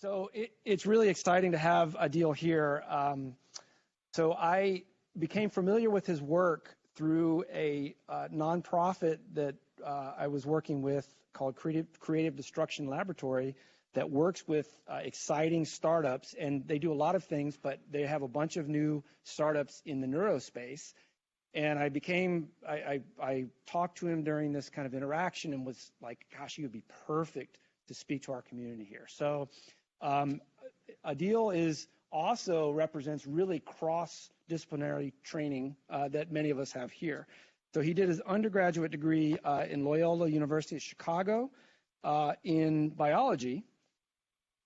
So it's really exciting to have Adil here. So I became familiar with his work through a nonprofit that I was working with called Creative Destruction Laboratory that works with exciting startups, and they do a lot of things, but they have a bunch of new startups in the neurospace. And I talked to him during this kind of interaction and was like, gosh, he would be perfect to speak to our community here. So Adil also represents really cross-disciplinary training that many of us have here. So he did his undergraduate degree in Loyola University of Chicago in biology,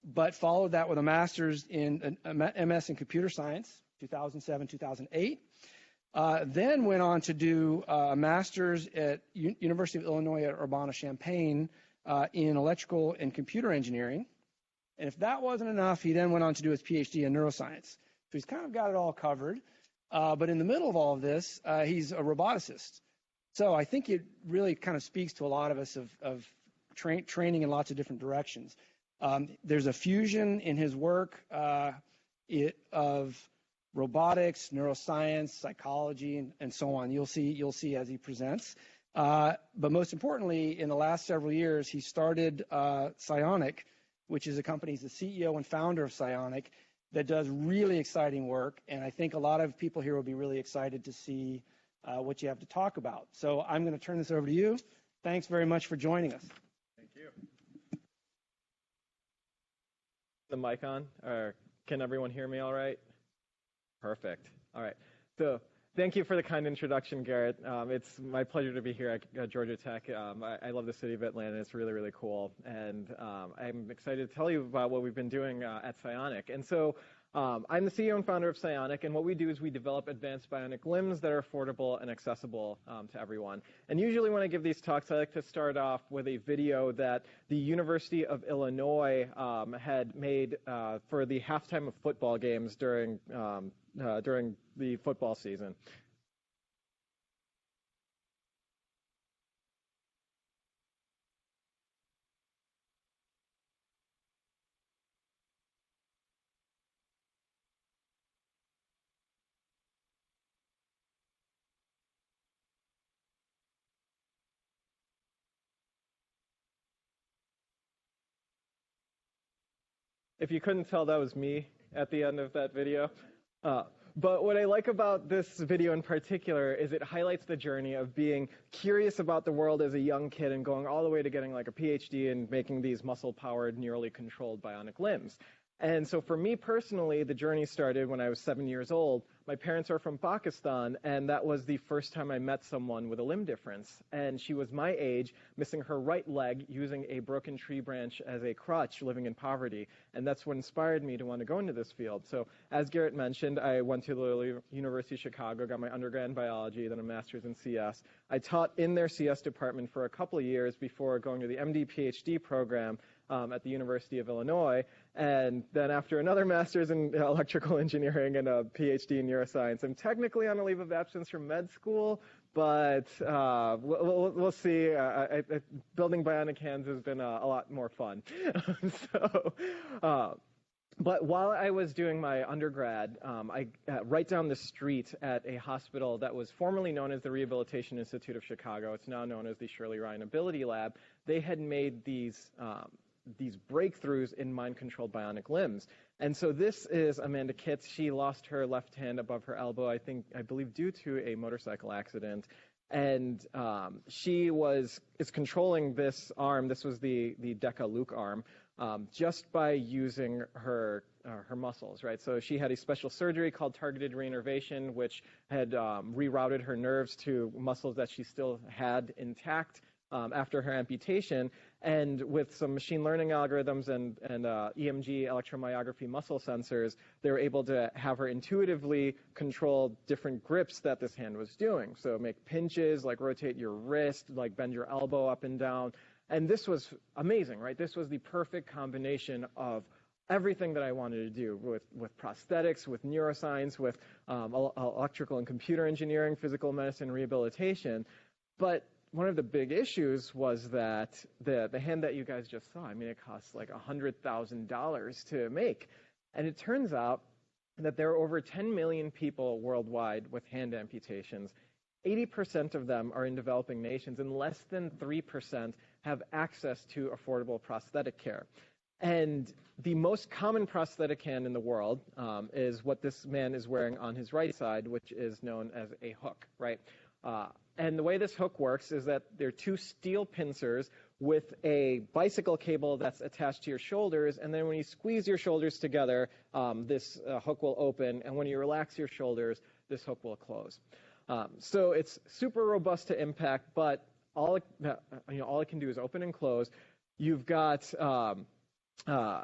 but followed that with a master's in MS in computer science, 2007, 2008. Then went on to do a master's at University of Illinois at Urbana-Champaign in electrical and computer engineering. And if that wasn't enough, he then went on to do his PhD in neuroscience. So he's kind of got it all covered. But in the middle of all of this, he's a roboticist. So I think it really kind of speaks to a lot of us of training in lots of different directions. There's a fusion in his work of robotics, neuroscience, psychology, and so on. You'll see as he presents. But most importantly, in the last several years, he started PSYONIC, which is a company. He's the CEO and founder of PSYONIC that does really exciting work. And I think a lot of people here will be really excited to see what you have to talk about. So I'm going to turn this over to you. Thanks very much for joining us. Thank you. The mic on? Or can everyone hear me all right? Perfect. All right. So thank you for the kind introduction, Garrett. It's my pleasure to be here at Georgia Tech. I love the city of Atlanta. It's really, really cool. And I'm excited to tell you about what we've been doing at PSYONIC. And so I'm the CEO and founder of PSYONIC, and what we do is we develop advanced bionic limbs that are affordable and accessible to everyone. And usually when I give these talks, I like to start off with a video that the University of Illinois had made for the halftime of football games during the football season. If you couldn't tell, that was me at the end of that video. But what I like about this video in particular is it highlights the journey of being curious about the world as a young kid and going all the way to getting like a PhD and making these muscle-powered, neurally controlled bionic limbs. And so for me personally, the journey started when I was 7 years old. My parents are from Pakistan, and that was the first time I met someone with a limb difference. And she was my age, missing her right leg, using a broken tree branch as a crutch, living in poverty. And that's what inspired me to want to go into this field. So as Garrett mentioned, I went to the University of Chicago, got my undergrad in biology, then a master's in CS. I taught in their CS department for a couple of years before going to the MD PhD program at the University of Illinois, and then after another master's in electrical engineering and a PhD in neuroscience. I'm technically on a leave of absence from med school, but we'll see. Building bionic hands has been a lot more fun. But while I was doing my undergrad, right down the street at a hospital that was formerly known as the Rehabilitation Institute of Chicago, it's now known as the Shirley Ryan Ability Lab, they had made these breakthroughs in mind-controlled bionic limbs. And so this is Amanda Kitts. She lost her left hand above her elbow, I believe due to a motorcycle accident. And she is controlling this arm. This was the Deca Luke arm, just by using her muscles, right? So she had a special surgery called targeted reinnervation, which had rerouted her nerves to muscles that she still had intact after her amputation. And with some machine learning algorithms and EMG electromyography muscle sensors, they were able to have her intuitively control different grips that this hand was doing. So make pinches, like rotate your wrist, like bend your elbow up and down. And this was amazing, right? This was the perfect combination of everything that I wanted to do with prosthetics, with neuroscience, with electrical and computer engineering, physical medicine, rehabilitation. But one of the big issues was that the hand that you guys just saw, I mean, it costs like $100,000 to make. And it turns out that there are over 10 million people worldwide with hand amputations. 80% of them are in developing nations, and less than 3% have access to affordable prosthetic care. And the most common prosthetic hand in the world is what this man is wearing on his right side, which is known as a hook, right? And the way this hook works is that there are two steel pincers with a bicycle cable that's attached to your shoulders, and then when you squeeze your shoulders together, this hook will open, and when you relax your shoulders, this hook will close. So it's super robust to impact, but all it can do is open and close. You've got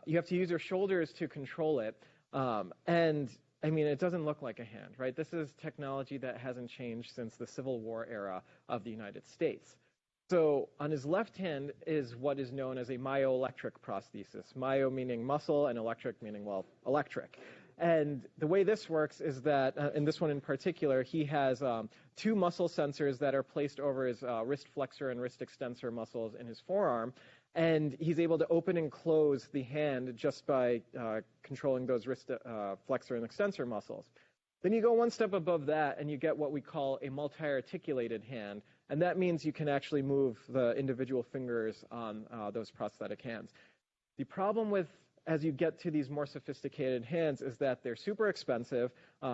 you have to use your shoulders to control it, and I mean, it doesn't look like a hand, right? This is technology that hasn't changed since the Civil War era of the United States. So on his left hand is what is known as a myoelectric prosthesis. Myo meaning muscle and electric meaning, well, electric. And the way this works is that, in this one in particular, he has two muscle sensors that are placed over his wrist flexor and wrist extensor muscles in his forearm. And he's able to open and close the hand just by controlling those wrist flexor and extensor muscles. Then you go one step above that, and you get what we call a multiarticulated hand. And that means you can actually move the individual fingers on those prosthetic hands. The problem with, as you get to these more sophisticated hands, is that they're super expensive,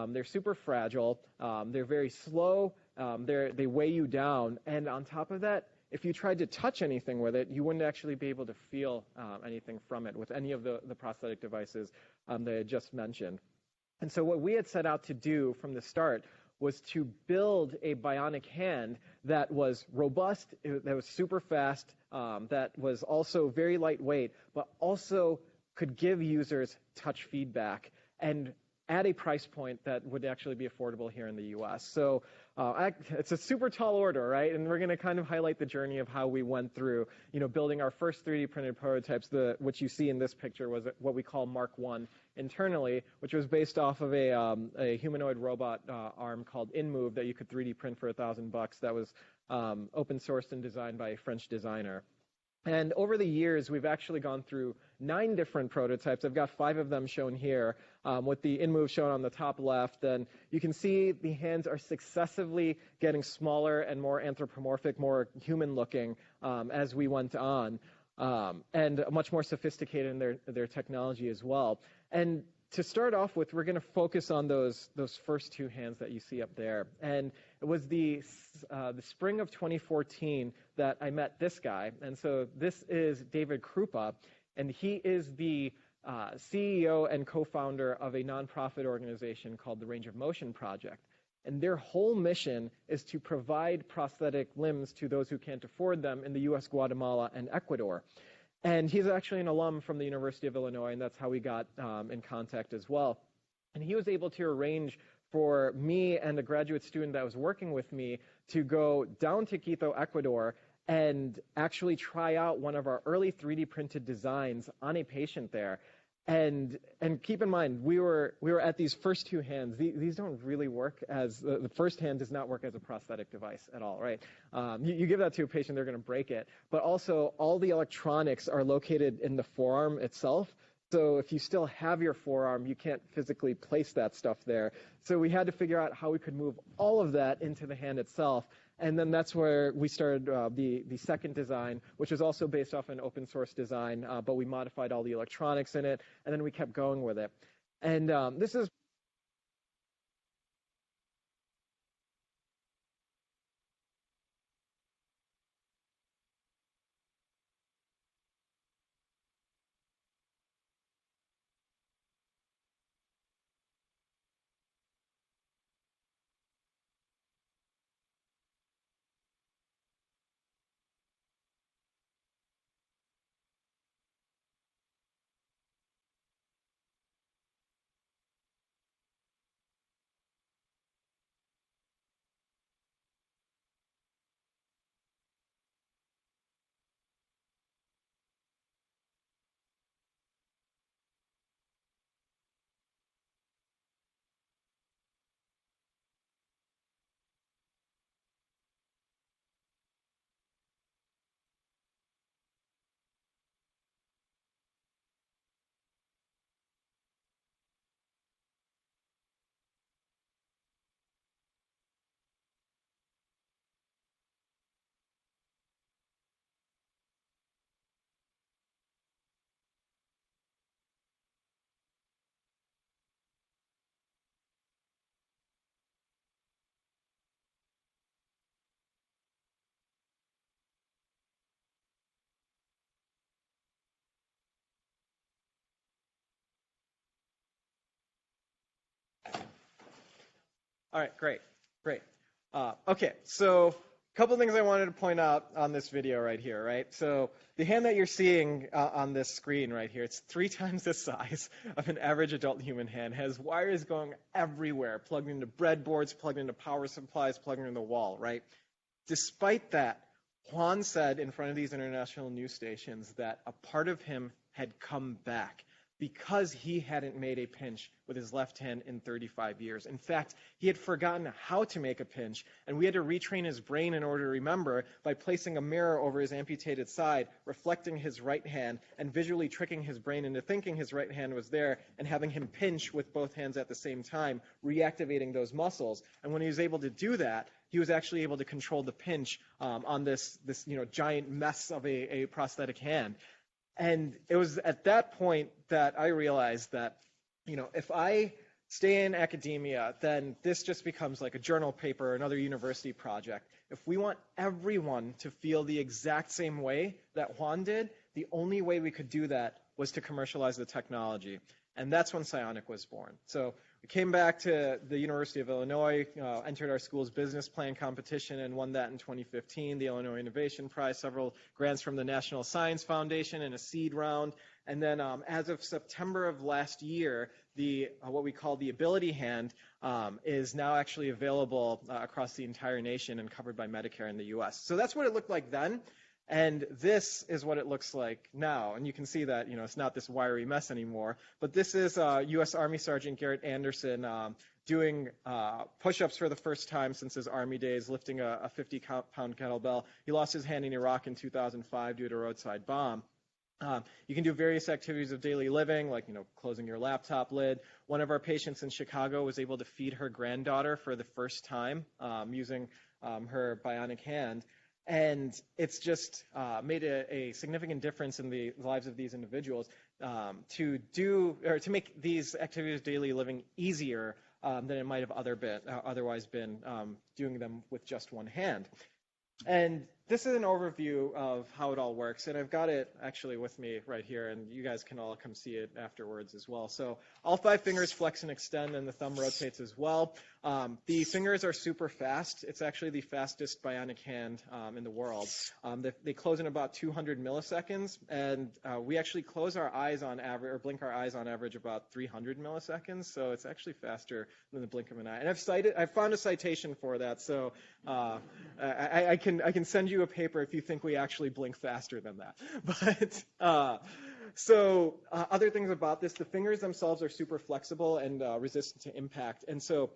they're super fragile, they're very slow, they weigh you down, and on top of that, if you tried to touch anything with it, you wouldn't actually be able to feel anything from it with any of the prosthetic devices that I just mentioned. And so what we had set out to do from the start was to build a bionic hand that was robust, that was super fast, that was also very lightweight, but also could give users touch feedback, and at a price point that would actually be affordable here in the U.S. So it's a super tall order, right? And we're going to kind of highlight the journey of how we went through, building our first 3D printed prototypes. Which you see in this picture was what we call Mark I internally, which was based off of a humanoid robot arm called InMove that you could 3D print for $1,000. That was open sourced and designed by a French designer. And over the years, we've actually gone through 9 different prototypes. I've got 5 of them shown here, with the InMove shown on the top left. And you can see the hands are successively getting smaller and more anthropomorphic, more human-looking as we went on, and much more sophisticated in their technology as well. And to start off with, we're going to focus on those first 2 hands that you see up there. And it was the spring of 2014 that I met this guy. And so this is David Krupa, and he is the CEO and co-founder of a nonprofit organization called the Range of Motion Project. And their whole mission is to provide prosthetic limbs to those who can't afford them in the U.S., Guatemala, and Ecuador. And he's actually an alum from the University of Illinois, and that's how we got in contact as well. And he was able to arrange for me and a graduate student that was working with me to go down to Quito, Ecuador, and actually try out one of our early 3D printed designs on a patient there. And keep in mind, we were at these first 2 hands. These don't really work as the first hand does not work as a prosthetic device at all, right? You give that to a patient, they're going to break it. But also, all the electronics are located in the forearm itself. So if you still have your forearm, you can't physically place that stuff there. So we had to figure out how we could move all of that into the hand itself. And then that's where we started the second design, which is also based off an open source design, but we modified all the electronics in it, and then we kept going with it. And this is All right, great. Okay, so a couple things I wanted to point out on this video right here, right? So the hand that you're seeing on this screen right here, it's 3 times the size of an average adult human hand, has wires going everywhere, plugged into breadboards, plugged into power supplies, plugged into the wall, right? Despite that, Juan said in front of these international news stations that a part of him had come back because he hadn't made a pinch with his left hand in 35 years. In fact, he had forgotten how to make a pinch, and we had to retrain his brain in order to remember by placing a mirror over his amputated side, reflecting his right hand, and visually tricking his brain into thinking his right hand was there, and having him pinch with both hands at the same time, reactivating those muscles. And when he was able to do that, he was actually able to control the pinch on this giant mess of a prosthetic hand. And it was at that point that I realized that, if I stay in academia, then this just becomes like a journal paper or another university project. If we want everyone to feel the exact same way that Juan did, the only way we could do that was to commercialize the technology. And that's when PSYONIC was born. So we came back to the University of Illinois, entered our school's business plan competition and won that in 2015, the Illinois Innovation Prize, several grants from the National Science Foundation and a seed round. And then as of September of last year, what we call the Ability Hand is now actually available across the entire nation and covered by Medicare in the U.S. So that's what it looked like then. And this is what it looks like now. And you can see that, it's not this wiry mess anymore. But this is U.S. Army Sergeant Garrett Anderson doing push-ups for the first time since his Army days, lifting a 50-pound kettlebell. He lost his hand in Iraq in 2005 due to a roadside bomb. You can do various activities of daily living, like, closing your laptop lid. One of our patients in Chicago was able to feed her granddaughter for the first time using her bionic hand. And it's just made a significant difference in the lives of these individuals to make these activities of daily living easier than it might have otherwise been doing them with just one hand. And this is an overview of how it all works, and I've got it actually with me right here, and you guys can all come see it afterwards as well. So all 5 fingers flex and extend, and the thumb rotates as well. The fingers are super fast. It's actually the fastest bionic hand in the world. They close in about 200 milliseconds, and we actually close our eyes on average, or blink our eyes on average about 300 milliseconds, so it's actually faster than the blink of an eye. And I've found a citation for that, so I can send you a paper if you think we actually blink faster than that. But other things about this, the fingers themselves are super flexible and resistant to impact. And so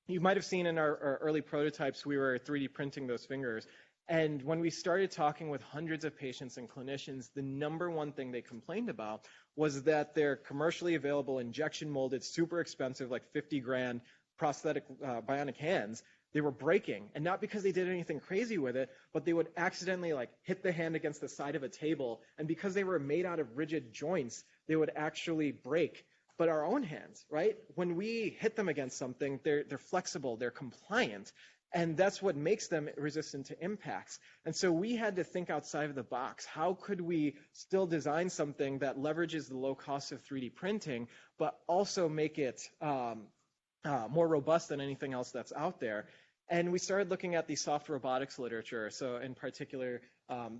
you might have seen in our early prototypes, we were 3D printing those fingers. And when we started talking with hundreds of patients and clinicians, the number one thing they complained about was that their commercially available injection molded, super expensive, like 50 grand prosthetic bionic hands, they were breaking, and not because they did anything crazy with it, but they would accidentally hit the hand against the side of a table, and because they were made out of rigid joints, they would actually break. But our own hands, right? When we hit them against something, they're flexible, they're compliant, and that's what makes them resistant to impacts. And so we had to think outside of the box. How could we still design something that leverages the low cost of 3D printing, but also make it more robust than anything else that's out there? And we started looking at the soft robotics literature. So in particular,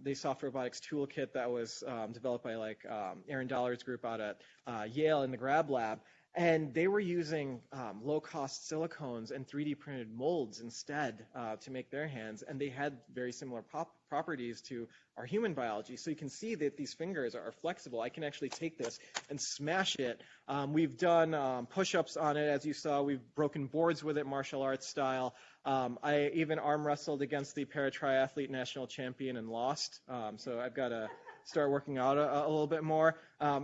the soft robotics toolkit that was developed by Aaron Dollar's group out at Yale in the Grab Lab. And they were using low-cost silicones and 3D printed molds instead to make their hands. And they had very similar properties to our human biology. So you can see that these fingers are flexible. I can actually take this and smash it. We've done push-ups on it, as you saw. We've broken boards with it, martial arts style. I even arm wrestled against the para-triathlete national champion and lost. So I've got to start working out a little bit more.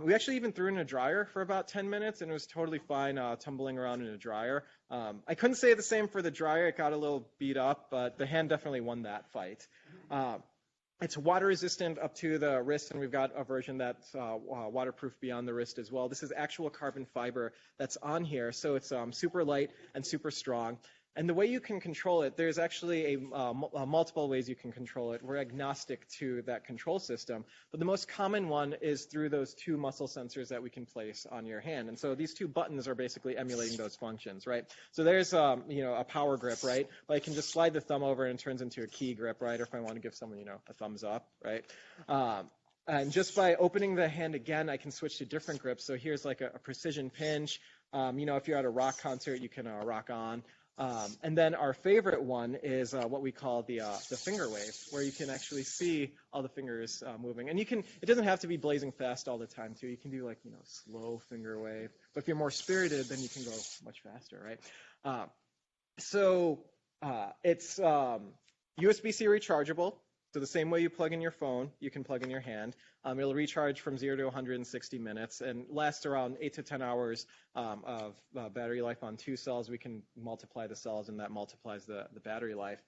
We actually even threw it in a dryer for about 10 minutes, and it was totally fine tumbling around in a dryer. I couldn't say the same for the dryer. It got a little beat up, but the hand definitely won that fight. It's water resistant up to the wrist, and we've got a version that's waterproof beyond the wrist as well. This is actual carbon fiber that's on here, so it's super light and super strong. And the way you can control it, there's actually multiple ways you can control it. We're agnostic to that control system, but the most common one is through those two muscle sensors that we can place on your hand. And so these two buttons are basically emulating those functions, right? So there's a power grip, right? But I can just slide the thumb over and it turns into a key grip, right? Or if I want to give someone, a thumbs up, right? And just by opening the hand again, I can switch to different grips. So here's like a precision pinch. If you're at a rock concert, you can rock on. And then our favorite one is what we call the finger wave, where you can actually see all the fingers moving. And it doesn't have to be blazing fast all the time too. You can do slow finger wave. But if you're more spirited, then you can go much faster, right? It's USB-C rechargeable. So the same way you plug in your phone, you can plug in your hand. It'll recharge from 0 to 160 minutes and lasts around 8 to 10 hours of battery life on 2 cells. We can multiply the cells, and that multiplies the battery life.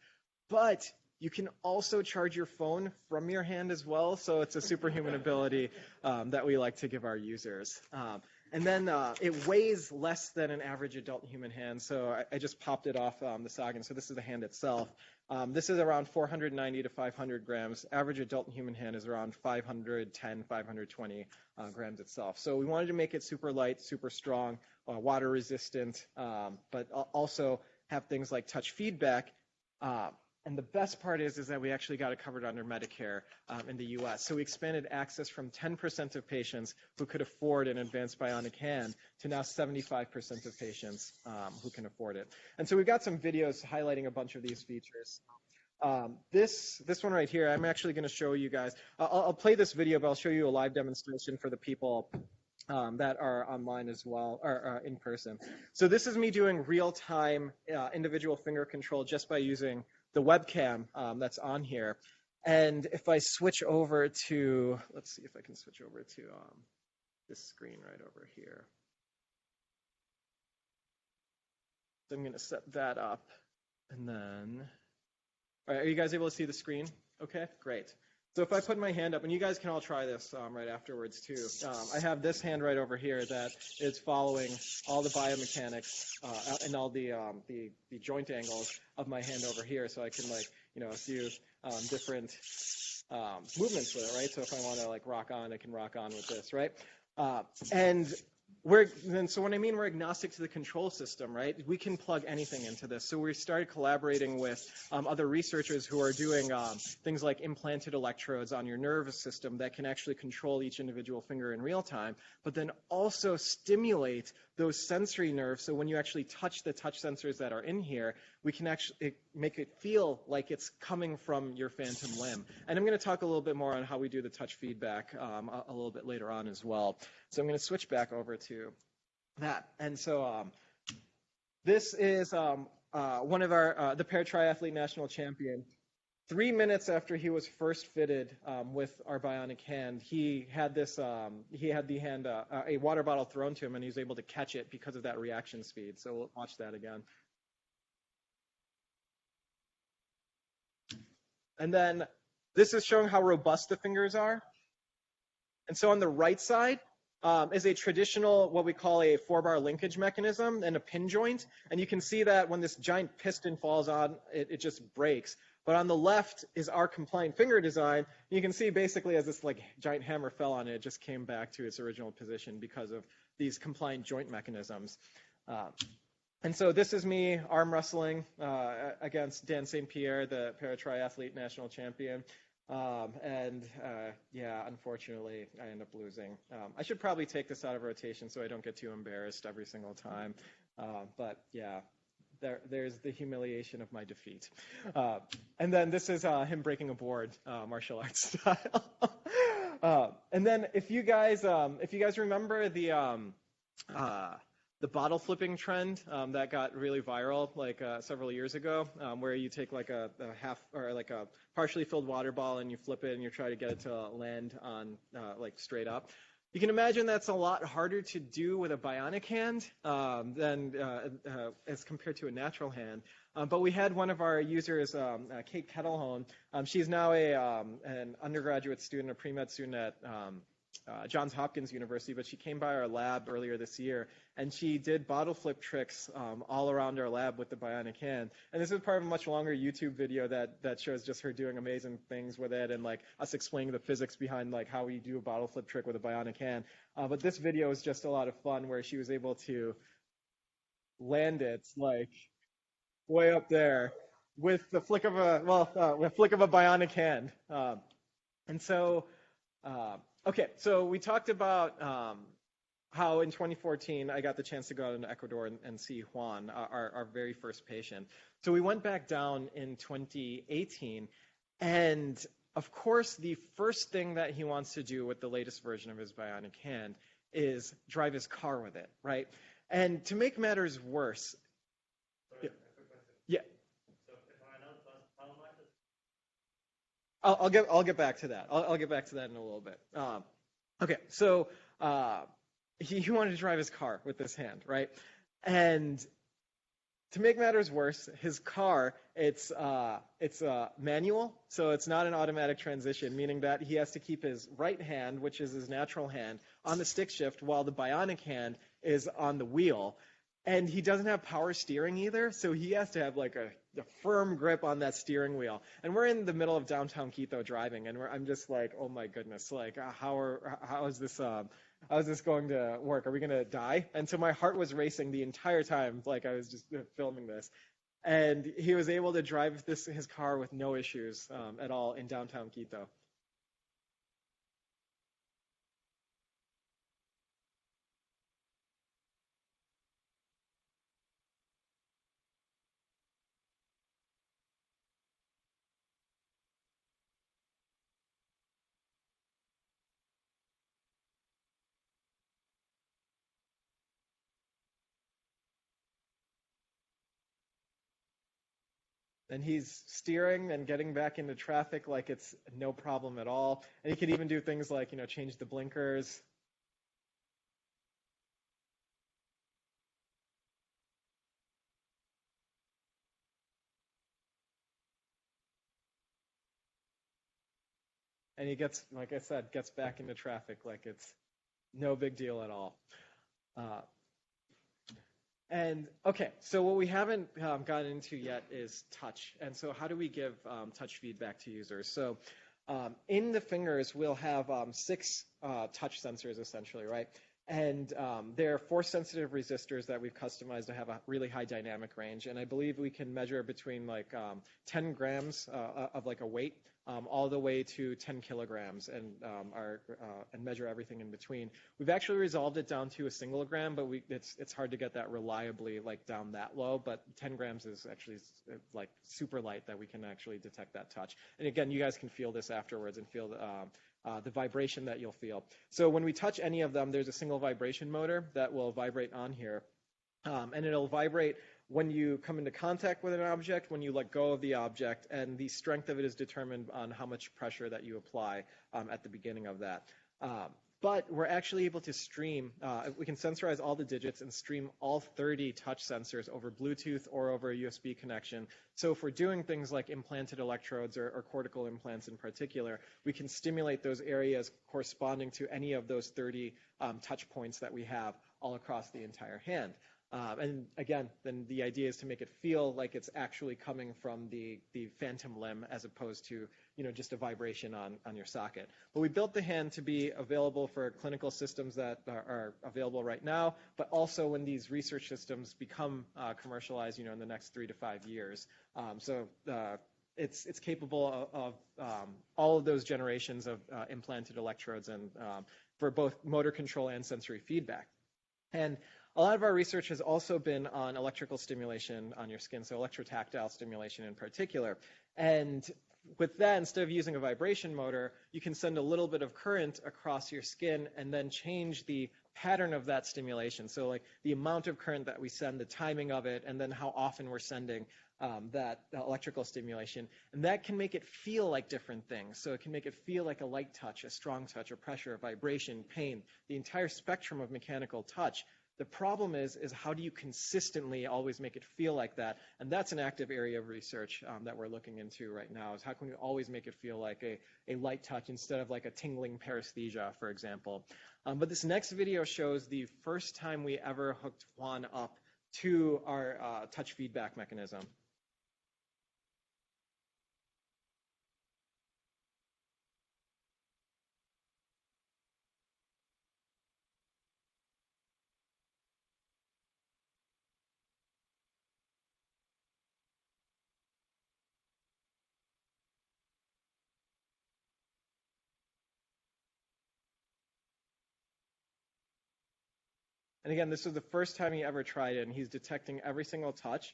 But you can also charge your phone from your hand as well, so it's a superhuman ability that we like to give our users. And then it weighs less than an average adult human hand, so I just popped it off the socket. So this is the hand itself. This is around 490 to 500 grams. Average adult human hand is around 510, 520 grams itself. So we wanted to make it super light, super strong, water resistant, but also have things like touch feedback. And the best part is that we actually got it covered under Medicare in the U.S. So we expanded access from 10% of patients who could afford an advanced bionic hand to now 75% of patients who can afford it. And so we've got some videos highlighting a bunch of these features. This one right here, I'm actually going to show you guys. I'll play this video, but I'll show you a live demonstration for the people that are online as well, or in person. So this is me doing real-time individual finger control just by using the webcam that's on here. And if I switch over to, let's see if I can switch over to this screen right over here. So I'm going to set that up. And then, all right, are you guys able to see the screen? Okay, great. So if I put my hand up, and you guys can all try this right afterwards too. I have this hand right over here that is following all the biomechanics and all the joint angles of my hand over here. So I can a few different movements with it, right? So if I want to rock on, I can rock on with this, right? So when I mean we're agnostic to the control system, right, we can plug anything into this. So we started collaborating with other researchers who are doing things like implanted electrodes on your nervous system that can actually control each individual finger in real time, but then also stimulate those sensory nerves. So when you actually touch the touch sensors that are in here, we can actually make it feel like it's coming from your phantom limb. And I'm going to talk a little bit more on how we do the touch feedback a little bit later on as well. So I'm going to switch back over to that. And so this is one of our, the para-triathlete national champion. 3 minutes after he was first fitted with our bionic hand, he had the hand, a water bottle thrown to him, and he was able to catch it because of that reaction speed. So we'll watch that again. And then this is showing how robust the fingers are. And so on the right side is a traditional, what we call a 4-bar linkage mechanism and a pin joint. And you can see that when this giant piston falls on, it just breaks. But on the left is our compliant finger design. You can see basically as this giant hammer fell on it, it just came back to its original position because of these compliant joint mechanisms. And so this is me arm wrestling against Dan St. Pierre, the para-triathlete national champion. Yeah, unfortunately, I end up losing. I should probably take this out of rotation so I don't get too embarrassed every single time. But yeah, there's the humiliation of my defeat. And then this is him breaking a board, martial arts style. And then if you guys remember the bottle flipping trend that got really viral several years ago, where you take a half or a partially filled water ball and you flip it and you try to get it to land on straight up. You can imagine that's a lot harder to do with a bionic hand than as compared to a natural hand. But we had one of our users, Kate Kettlehone. She's now an undergraduate student, a pre-med student at Johns Hopkins University, but she came by our lab earlier this year, and she did bottle flip tricks all around our lab with the Bionic hand. And this is part of a much longer YouTube video that shows just her doing amazing things with it, and like us explaining the physics behind like how we do a bottle flip trick with a Bionic hand. But this video is just a lot of fun, where she was able to land it like way up there with the flick of with flick of a Bionic hand. And so. Okay, so we talked about how in 2014 I got the chance to go out into Ecuador and see Juan, our very first patient. So we went back down in 2018, and of course the first thing that he wants to do with the latest version of his Bionic hand is drive his car with it, right? And to make matters worse, yeah. I'll get back to that. I'll get back to that in a little bit. Okay, so he wanted to drive his car with this hand, right? And to make matters worse, his car it's manual, so it's not an automatic transmission, meaning that he has to keep his right hand, which is his natural hand, on the stick shift while the Bionic hand is on the wheel. And he doesn't have power steering either, so he has to have like a firm grip on that steering wheel. And we're in the middle of downtown Quito driving, and I'm just like, oh my goodness, like how is this going to work? Are we gonna die? And so my heart was racing the entire time, like I was just filming this. And he was able to drive his car with no issues at all in downtown Quito. And he's steering and getting back into traffic like it's no problem at all. And he could even do things like, change the blinkers. And he gets, like I said, gets back into traffic like it's no big deal at all. And okay, so what we haven't gotten into yet is touch. And so how do we give touch feedback to users? So in the fingers, we'll have 6 touch sensors essentially, right? And they're force-sensitive resistors that we've customized to have a really high dynamic range. And I believe we can measure between like 10 grams of like a weight all the way to 10 kilograms and measure everything in between. We've actually resolved it down to a single gram, but it's hard to get that reliably like down that low. But 10 grams is actually like super light that we can actually detect that touch. And again, you guys can feel this afterwards and feel the vibration that you'll feel. So when we touch any of them, there's a single vibration motor that will vibrate on here. And it'll vibrate when you come into contact with an object, when you let go of the object, and the strength of it is determined on how much pressure that you apply at the beginning of that. But we're actually able to stream, we can sensorize all the digits and stream all 30 touch sensors over Bluetooth or over a USB connection. So if we're doing things like implanted electrodes or cortical implants in particular, we can stimulate those areas corresponding to any of those 30 touch points that we have all across the entire hand. And again, then the idea is to make it feel like it's actually coming from the phantom limb as opposed to, just a vibration on your socket. But we built the hand to be available for clinical systems that are available right now, but also when these research systems become commercialized, in the next 3 to 5 years. So it's capable of all of those generations of implanted electrodes and for both motor control and sensory feedback. And a lot of our research has also been on electrical stimulation on your skin, so electrotactile stimulation in particular. And with that, instead of using a vibration motor, you can send a little bit of current across your skin and then change the pattern of that stimulation. So like the amount of current that we send, the timing of it, and then how often we're sending that electrical stimulation. And that can make it feel like different things. So it can make it feel like a light touch, a strong touch, a pressure, a vibration, pain, the entire spectrum of mechanical touch. The problem is how do you consistently always make it feel like that? And that's an active area of research that we're looking into right now, is how can we always make it feel like a light touch instead of like a tingling paresthesia, for example. But this next video shows the first time we ever hooked Juan up to our touch feedback mechanism. And again, this was the first time he ever tried it, and he's detecting every single touch.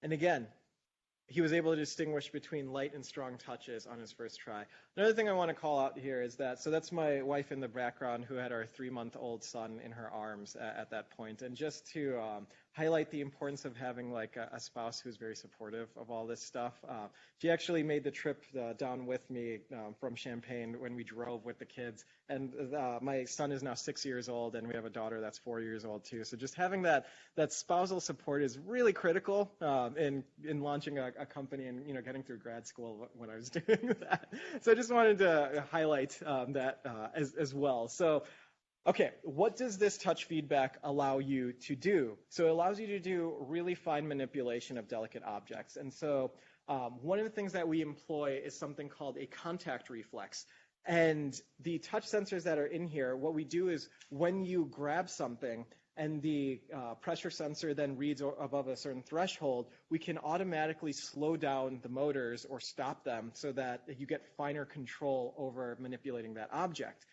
And again, he was able to distinguish between light and strong touches on his first try. Another thing I want to call out here is that, so that's my wife in the background who had our 3-month-old son in her arms at that point. And just to highlight the importance of having like a spouse who's very supportive of all this stuff, she actually made the trip down with me from Champaign when we drove with the kids. And my son is now 6 years old, and we have a daughter that's 4 years old too. So just having that spousal support is really critical in launching a company and getting through grad school when I was doing that. So I just wanted to highlight that as well. So, okay, what does this touch feedback allow you to do? So it allows you to do really fine manipulation of delicate objects. And so one of the things that we employ is something called a contact reflex. And the touch sensors that are in here, what we do is when you grab something and the pressure sensor then reads above a certain threshold, we can automatically slow down the motors or stop them so that you get finer control over manipulating that object.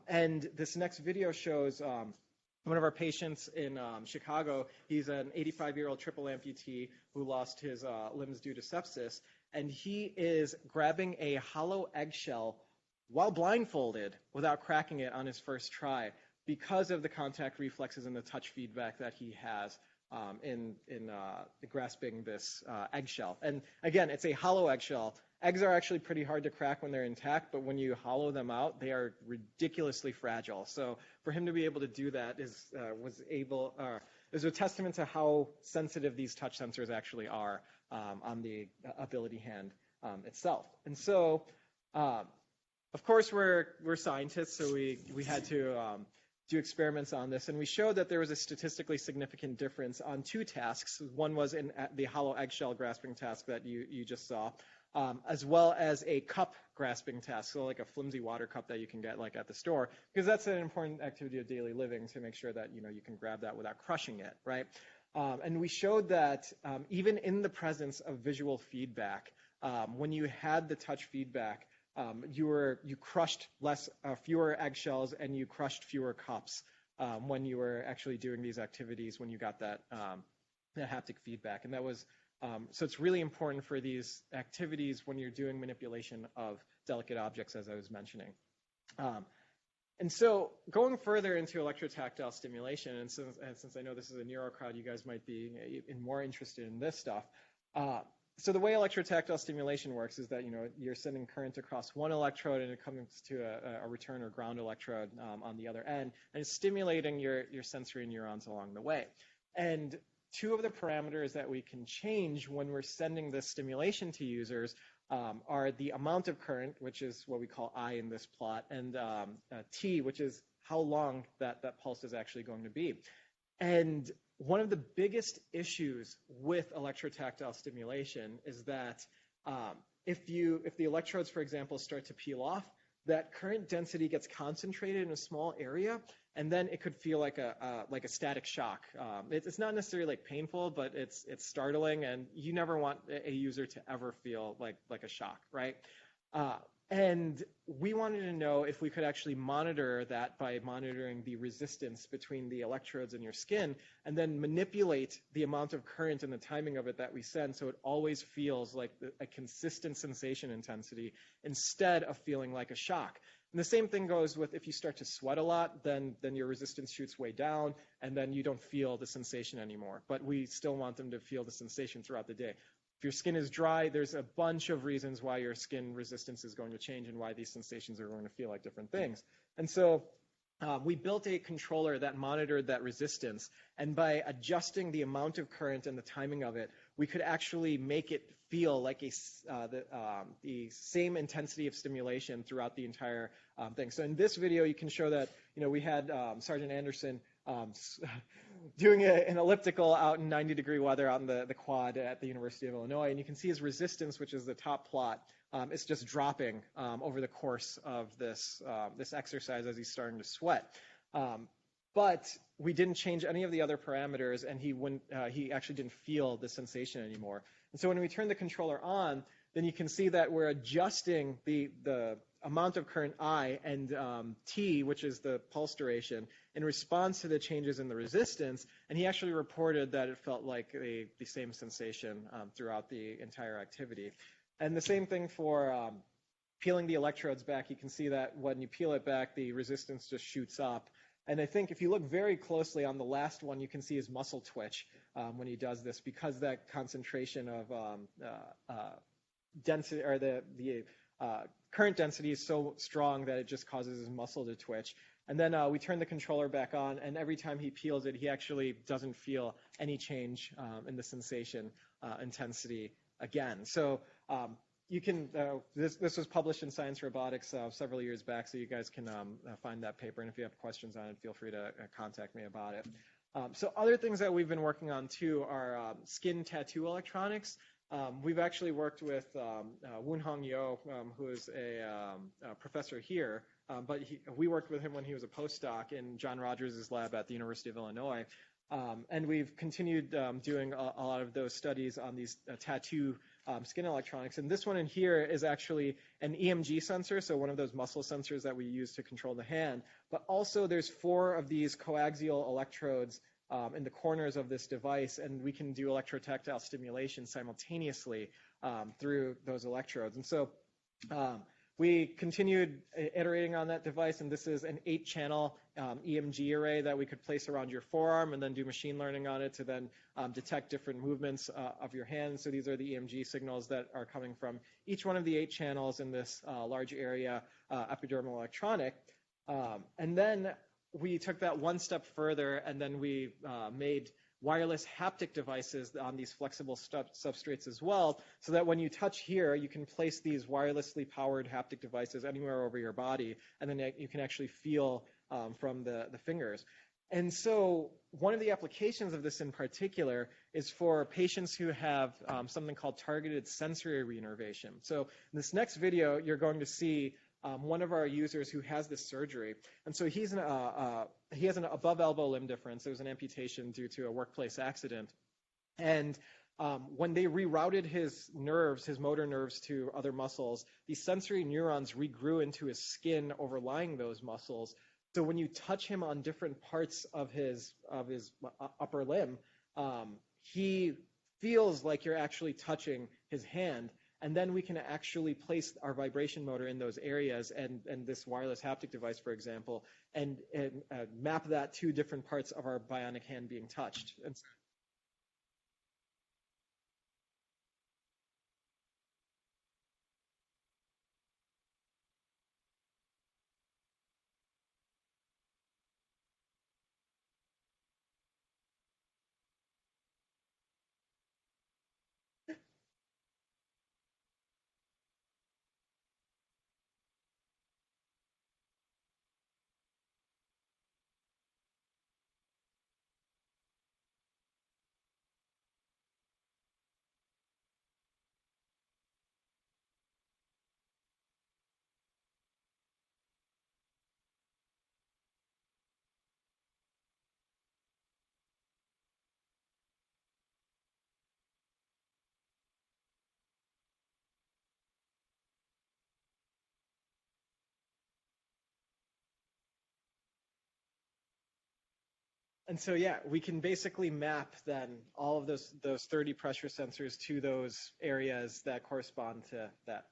And this next video shows one of our patients in Chicago. He's an 85-year-old triple amputee who lost his limbs due to sepsis, and he is grabbing a hollow eggshell while blindfolded without cracking it on his first try, because of the contact reflexes and the touch feedback that he has in grasping this eggshell. And again, it's a hollow eggshell. Eggs are actually pretty hard to crack when they're intact, but when you hollow them out, they are ridiculously fragile. So for him to be able to do that is a testament to how sensitive these touch sensors actually are on the ability hand itself. And so, of course, we're scientists, so we had to do experiments on this, and we showed that there was a statistically significant difference on 2 tasks. One was in the hollow eggshell grasping task that you just saw, as well as a cup grasping task, so like a flimsy water cup that you can get like at the store, because that's an important activity of daily living to make sure that you can grab that without crushing it, right? And we showed that even in the presence of visual feedback, when you had the touch feedback, you crushed fewer eggshells and you crushed fewer cups when you were actually doing these activities, when you got that haptic feedback. And that was so it's really important for these activities when you're doing manipulation of delicate objects, as I was mentioning. And so going further into electrotactile stimulation, and since I know this is a neuro crowd, you guys might be more interested in this stuff. So the way electrotactile stimulation works is that you're sending current across one electrode and it comes to a return or ground electrode on the other end, and it's stimulating your sensory neurons along the way. And 2 of the parameters that we can change when we're sending this stimulation to users are the amount of current, which is what we call I in this plot, and T, which is how long that pulse is actually going to be. And one of the biggest issues with electrotactile stimulation is that if the electrodes, for example, start to peel off, that current density gets concentrated in a small area, and then it could feel like a static shock. It's not necessarily like painful, but it's startling, and you never want a user to ever feel like a shock, right? And we wanted to know if we could actually monitor that by monitoring the resistance between the electrodes in your skin, and then manipulate the amount of current and the timing of it that we send so it always feels like a consistent sensation intensity instead of feeling like a shock. And the same thing goes with if you start to sweat a lot, then your resistance shoots way down, and then you don't feel the sensation anymore. But we still want them to feel the sensation throughout the day. If your skin is dry, there's a bunch of reasons why your skin resistance is going to change and why these sensations are going to feel like different things. And so we built a controller that monitored that resistance. And by adjusting the amount of current and the timing of it, we could actually make it feel like the same intensity of stimulation throughout the entire thing. So in this video, you can show that we had Sergeant Anderson doing an elliptical out in 90-degree weather out in the quad at the University of Illinois. And you can see his resistance, which is the top plot. It's just dropping over the course of this exercise as he's starting to sweat. But we didn't change any of the other parameters, and he actually didn't feel the sensation anymore. And so when we turn the controller on, then you can see that we're adjusting the amount of current I and T, which is the pulse duration, in response to the changes in the resistance. And he actually reported that it felt like the same sensation throughout the entire activity. And the same thing for peeling the electrodes back. You can see that when you peel it back, the resistance just shoots up. And I think if you look very closely on the last one, you can see his muscle twitch when he does this, because that concentration of density, or the current density, is so strong that it just causes his muscle to twitch. And then we turn the controller back on, and every time he peels it, he actually doesn't feel any change in the sensation intensity again. So you can, this was published in Science Robotics several years back, so you guys can find that paper. And if you have questions on it, feel free to contact me about it. So other things that we've been working on too are skin tattoo electronics. We've actually worked with Woon-Hong Yo, who is a professor here, but we worked with him when he was a postdoc in John Rogers' lab at the University of Illinois. And we've continued doing a lot of those studies on these tattoo skin electronics. And this one in here is actually an EMG sensor, so one of those muscle sensors that we use to control the hand. But also there's 4 of these coaxial electrodes in the corners of this device, and we can do electrotactile stimulation simultaneously through those electrodes. And so we continued iterating on that device, and this is an 8-channel EMG array that we could place around your forearm and then do machine learning on it to then detect different movements of your hand. So these are the EMG signals that are coming from each one of the 8 channels in this large area epidermal electronic. And then we took that one step further, and then we made wireless haptic devices on these flexible substrates as well, so that when you touch here, you can place these wirelessly powered haptic devices anywhere over your body, and then you can actually feel from the fingers. And so one of the applications of this in particular is for patients who have something called targeted sensory reinnervation. So in this next video, you're going to see one of our users who has this surgery. And so he has an above elbow limb difference. It was an amputation due to a workplace accident. And when they rerouted his nerves, his motor nerves, to other muscles, these sensory neurons regrew into his skin overlying those muscles. So when you touch him on different parts of his upper limb, he feels like you're actually touching his hand. And then we can actually place our vibration motor in those areas and this wireless haptic device, for example, and map that to different parts of our bionic hand being touched. And And so, yeah, we can basically map then all of those 30 pressure sensors to those areas that correspond to that,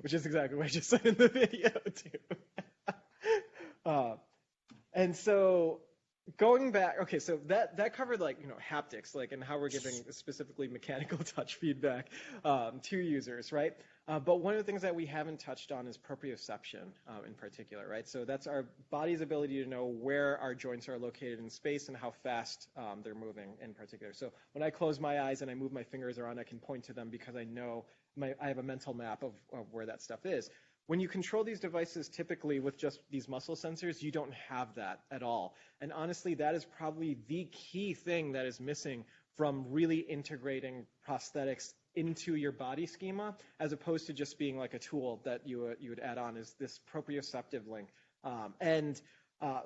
which is exactly what I just said in the video too. And so going back, okay, so that covered like, haptics, like, and how we're giving specifically mechanical touch feedback to users, right? But one of the things that we haven't touched on is proprioception in particular, right? So that's our body's ability to know where our joints are located in space and how fast they're moving in particular. So when I close my eyes and I move my fingers around, I can point to them because I know I have a mental map of where that stuff is. When you control these devices typically with just these muscle sensors, you don't have that at all. And honestly, that is probably the key thing that is missing from really integrating prosthetics into your body schema, as opposed to just being like a tool that you would add on, is this proprioceptive link.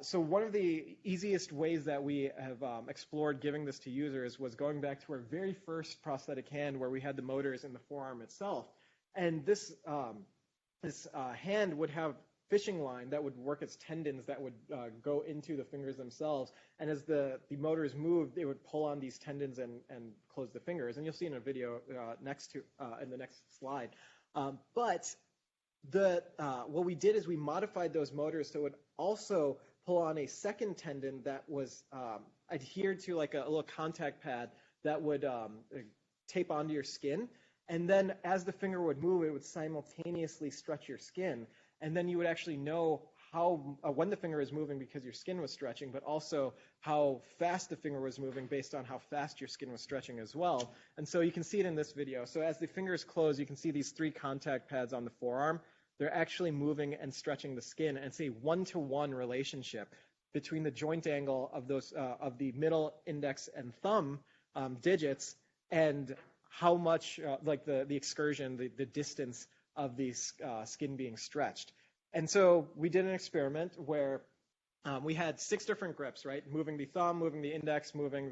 So one of the easiest ways that we have explored giving this to users was going back to our very first prosthetic hand, where we had the motors in the forearm itself. And this hand would have fishing line that would work as tendons that would go into the fingers themselves. And as the motors moved, they would pull on these tendons and close the fingers. And you'll see in a video in the next slide. But what we did is we modified those motors so it would also pull on a second tendon that was adhered to like a little contact pad that would tape onto your skin. And then as the finger would move, it would simultaneously stretch your skin. And then you would actually know how when the finger is moving because your skin was stretching, but also how fast the finger was moving based on how fast your skin was stretching as well. And so you can see it in this video. So as the fingers close, you can see these 3 contact pads on the forearm. They're actually moving and stretching the skin. And it's a 1-to-1 relationship between the joint angle of those of the middle index and thumb digits and how much like the excursion, the distance of the skin being stretched. And so we did an experiment where we had 6 different grips, right? Moving the thumb, moving the index, moving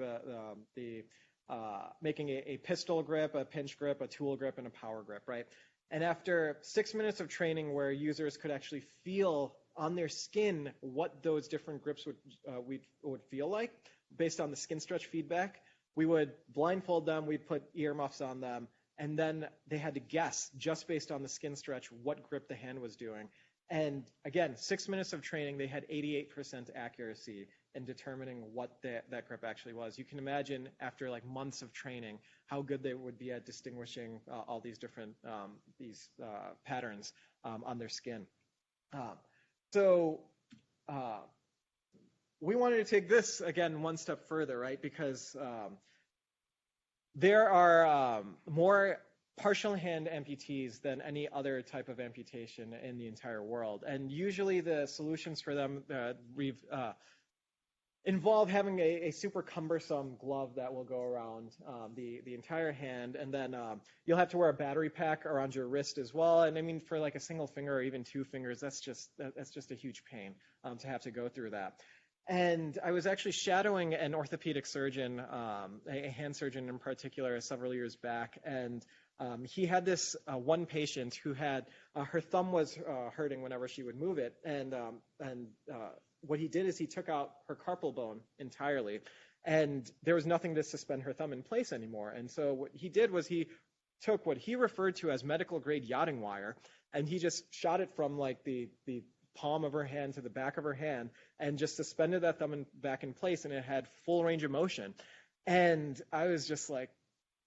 making a pistol grip, a pinch grip, a tool grip, and a power grip, right? And after 6 minutes of training where users could actually feel on their skin what those different grips would feel like based on the skin stretch feedback, we would blindfold them, we'd put earmuffs on them, and then they had to guess, just based on the skin stretch, what grip the hand was doing. And again, 6 minutes of training, they had 88% accuracy in determining what that grip actually was. You can imagine after like months of training how good they would be at distinguishing all these different patterns on their skin. We wanted to take this, again, one step further, right? Because there are more partial hand amputees than any other type of amputation in the entire world. And usually the solutions for them involve having a super cumbersome glove that will go around the entire hand. And then you'll have to wear a battery pack around your wrist as well. And I mean, for like a single finger or even 2 fingers, that's just a huge pain to have to go through that. And I was actually shadowing an orthopedic surgeon, a hand surgeon in particular, several years back. And he had this one patient who had her thumb was hurting whenever she would move it. And what he did is he took out her carpal bone entirely. And there was nothing to suspend her thumb in place anymore. And so what he did was he took what he referred to as medical grade yachting wire, and he just shot it from like the palm of her hand to the back of her hand and just suspended that thumb back in place, and it had full range of motion. And I was just like,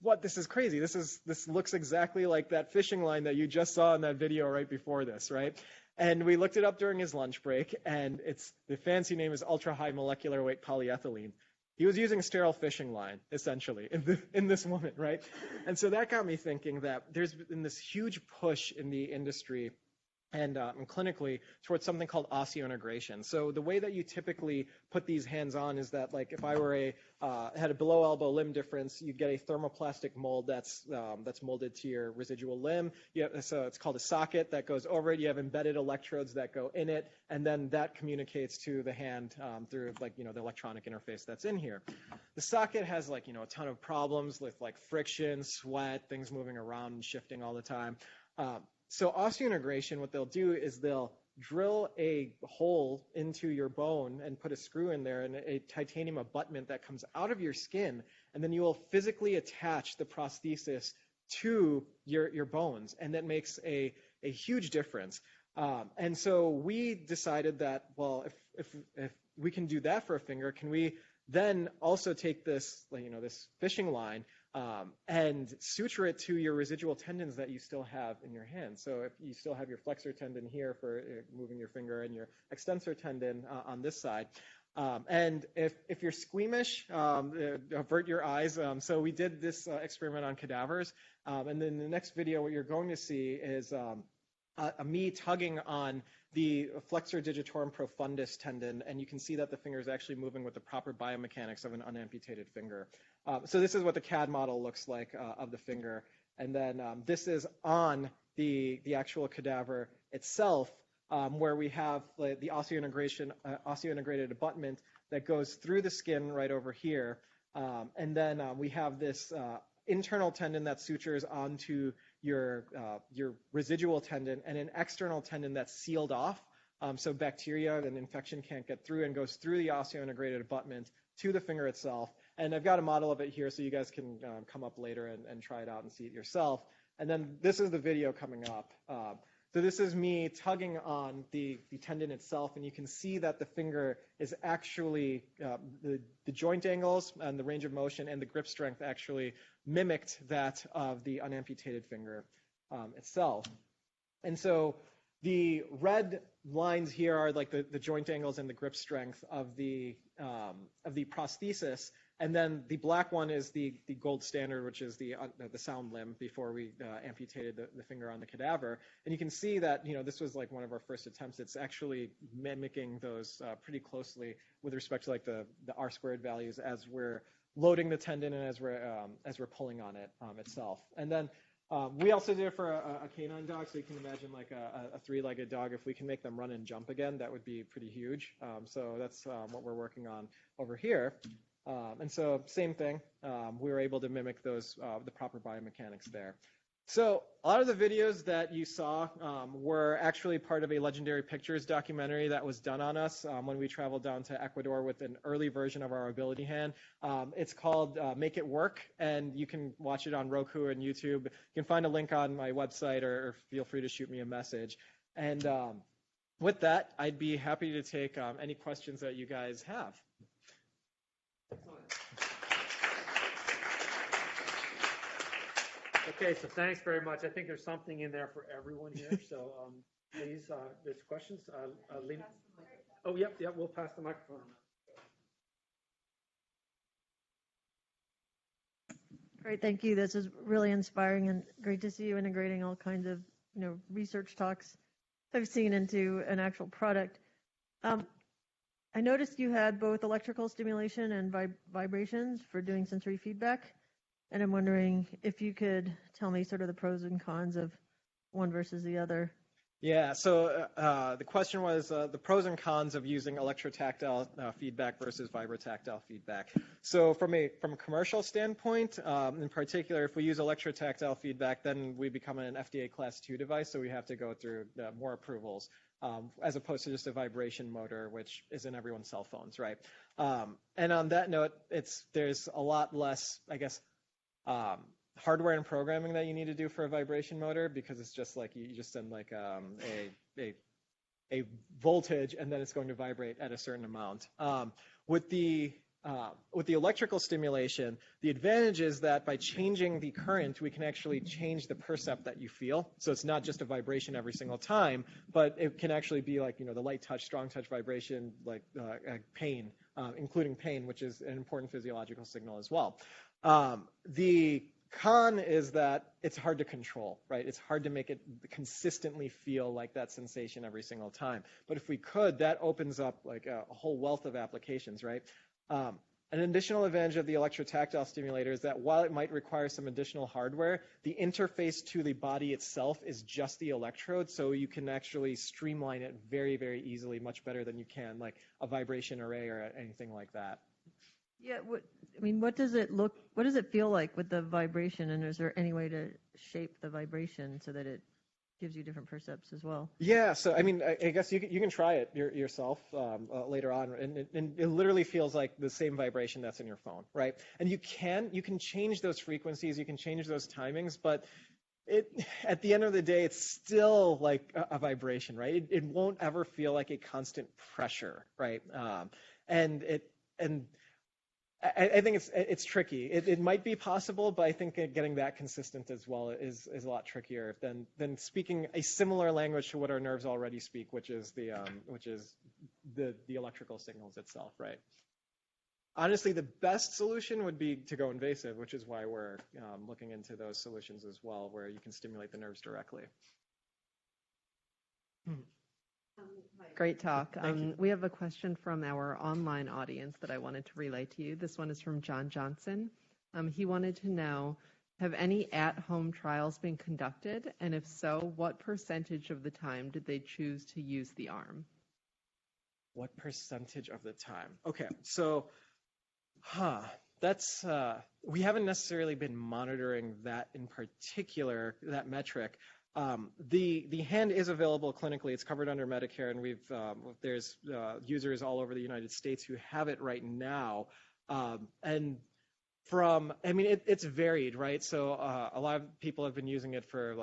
what? This is crazy. This looks exactly like that fishing line that you just saw in that video right before this, right? And we looked it up during his lunch break, and the fancy name is ultra high molecular weight polyethylene. He was using a sterile fishing line, essentially, in this woman, right? And so that got me thinking that there's been this huge push in the industry and clinically towards something called osseointegration. So the way that you typically put these hands on is that, like, if I were had a below elbow limb difference, you'd get a thermoplastic mold that's molded to your residual limb. So it's called a socket that goes over it. You have embedded electrodes that go in it, and then that communicates to the hand through the electronic interface that's in here. The socket has a ton of problems with friction, sweat, things moving around and shifting all the time. So osseointegration, what they'll do is they'll drill a hole into your bone and put a screw in there and a titanium abutment that comes out of your skin, and then you will physically attach the prosthesis to your bones, and that makes a huge difference. And so we decided that, well, if we can do that for a finger, can we then also take this, this fishing line and suture it to your residual tendons that you still have in your hand? So if you still have your flexor tendon here for moving your finger and your extensor tendon on this side. And if you're squeamish, avert your eyes. So we did this experiment on cadavers. And then the next video, what you're going to see is me tugging on the flexor digitorum profundus tendon, and you can see that the finger is actually moving with the proper biomechanics of an unamputated finger. So this is what the CAD model looks like of the finger. And then this is on the actual cadaver itself, where we have the osseointegrated abutment that goes through the skin right over here. And then we have this internal tendon that sutures onto your residual tendon, and an external tendon that's sealed off, so bacteria and infection can't get through, and goes through the osseointegrated abutment to the finger itself. And I've got a model of it here, so you guys can come up later and try it out and see it yourself. And then this is the video coming up. So this is me tugging on the tendon itself, and you can see that the finger is actually, the joint angles and the range of motion and the grip strength actually mimicked that of the unamputated finger itself. And so the red lines here are like the joint angles and the grip strength of the prosthesis. And then the black one is the gold standard, which is the sound limb before we amputated the finger on the cadaver. And you can see that, this was like one of our first attempts. It's actually mimicking those pretty closely with respect to like the R squared values as we're loading the tendon and as we're pulling on it itself. And then we also did it for a canine dog, so you can imagine like a three-legged dog. If we can make them run and jump again, that would be pretty huge. So that's what we're working on over here. And so same thing, we were able to mimic those, the proper biomechanics there. So a lot of the videos that you saw were actually part of a Legendary Pictures documentary that was done on us when we traveled down to Ecuador with an early version of our ability hand. It's called Make It Work, and you can watch it on Roku and YouTube. You can find a link on my website, or feel free to shoot me a message. And with that, I'd be happy to take any questions that you guys have. Okay, so thanks very much. I think there's something in there for everyone here. So please, there's questions. Lena. Oh, yep, we'll pass the microphone. Great, thank you. This is really inspiring and great to see you integrating all kinds of, research talks I've seen into an actual product. I noticed you had both electrical stimulation and vibrations for doing sensory feedback. And I'm wondering if you could tell me sort of the pros and cons of one versus the other. Yeah, so the question was the pros and cons of using electrotactile feedback versus vibrotactile feedback. So from a commercial standpoint, in particular, if we use electrotactile feedback, then we become an FDA Class 2 device, so we have to go through more approvals, as opposed to just a vibration motor, which is in everyone's cell phones, right? And on that note, there's a lot less, I guess, hardware and programming that you need to do for a vibration motor, because it's just like you just send like a voltage and then it's going to vibrate at a certain amount. With the electrical stimulation, the advantage is that by changing the current, we can actually change the percept that you feel. So it's not just a vibration every single time, but it can actually be like, the light touch, strong touch vibration, like pain, including pain, which is an important physiological signal as well. The con is that it's hard to control, right? It's hard to make it consistently feel like that sensation every single time. But if we could, that opens up like a whole wealth of applications, right? An additional advantage of the electrotactile stimulator is that while it might require some additional hardware, the interface to the body itself is just the electrode, so you can actually streamline it very, very easily, much better than you can like a vibration array or anything like that. Yeah, what does it feel like with the vibration, and is there any way to shape the vibration so that it gives you different percepts as well. Yeah, so I mean, I guess you can try it yourself later on, and it literally feels like the same vibration that's in your phone, right? And you can change those frequencies, you can change those timings, but at the end of the day, it's still like a vibration, right? It won't ever feel like a constant pressure, right? And I think it's tricky. It might be possible, but I think getting that consistent as well is a lot trickier than speaking a similar language to what our nerves already speak, which is the electrical signals itself, right? Honestly, the best solution would be to go invasive, which is why we're looking into those solutions as well, where you can stimulate the nerves directly. Great talk. We have a question from our online audience that I wanted to relay to you. This one is from John Johnson. He wanted to know, have any at-home trials been conducted? And if so, what percentage of the time did they choose to use the arm? What percentage of the time? Okay, so, that's, we haven't necessarily been monitoring that in particular, that metric. The hand is available clinically. It's covered under Medicare, and there's users all over the United States who have it right now. And it's varied, right? So a lot of people have been using it for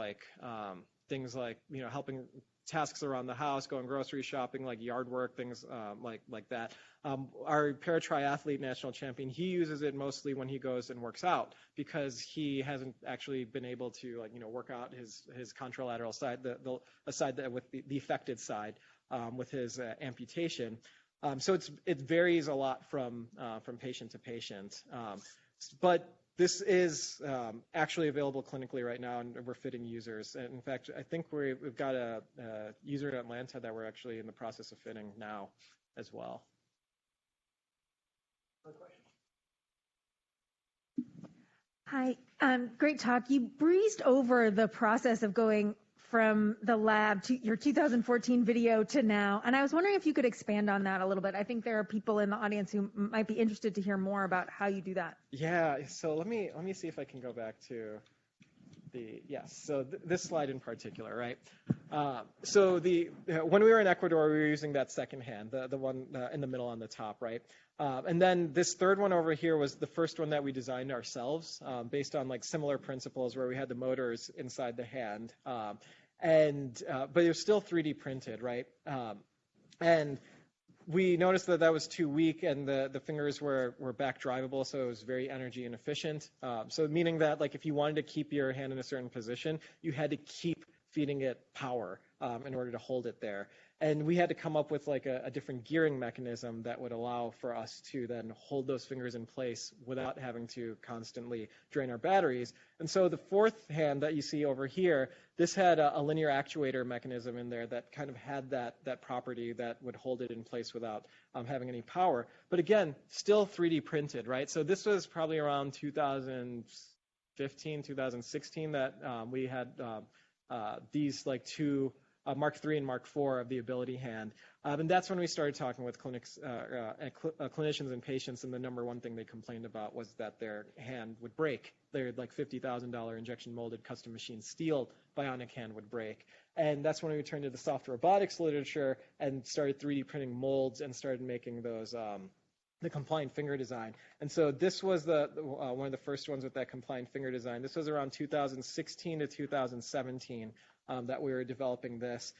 things like, helping tasks around the house, going grocery shopping, like yard work, things like that. Our para-triathlete national champion, he uses it mostly when he goes and works out because he hasn't actually been able to work out his contralateral side, the side that with the affected side with his amputation. So it varies a lot from patient to patient. But this is actually available clinically right now, and we're fitting users. And in fact, I think we've got a user in Atlanta that we're actually in the process of fitting now as well. Hi, great talk. You breezed over the process of going from the lab to your 2014 video to now, and I was wondering if you could expand on that a little bit. I think there are people in the audience who might be interested to hear more about how you do that. Yeah, so let me see if I can go back to this slide in particular, right? So when we were in Ecuador, we were using that second hand, the one in the middle on the top, right? And then this third one over here was the first one that we designed ourselves based on similar principles where we had the motors inside the hand. But it was still 3D printed, right? And we noticed that was too weak, and the fingers were back drivable, so it was very energy inefficient. So meaning that if you wanted to keep your hand in a certain position, you had to keep feeding it power in order to hold it there. And we had to come up with a different gearing mechanism that would allow for us to then hold those fingers in place without having to constantly drain our batteries. And so the fourth hand that you see over here, this had a linear actuator mechanism in there that kind of had that property that would hold it in place without having any power. But again, still 3D printed, right? So this was probably around 2015, 2016 that we had these two Mark III and Mark IV of the ability hand. And that's when we started talking with clinicians and patients, and the number one thing they complained about was that their hand would break. Their $50,000 injection molded custom machine steel Bionic hand would break. And that's when we turned to the soft robotics literature and started 3D printing molds and started making those the compliant finger design. And so this was one of the first ones with that compliant finger design. This was around 2016 to 2017 that we were developing this.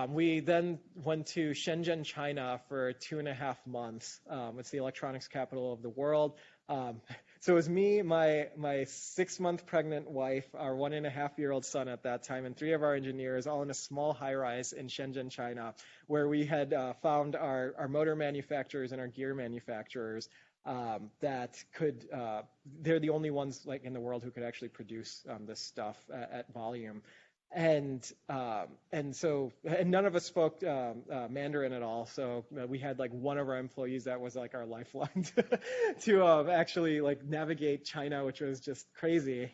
We then went to Shenzhen, China for 2.5 months. It's the electronics capital of the world. So it was me, my 6-month pregnant wife, our 1.5-year-old son at that time, and 3 of our engineers all in a small high-rise in Shenzhen, China, where we had found our motor manufacturers and our gear manufacturers that could, they're the only ones in the world who could actually produce this stuff at volume. And none of us spoke Mandarin at all. So we had one of our employees that was our lifeline to actually navigate China, which was just crazy.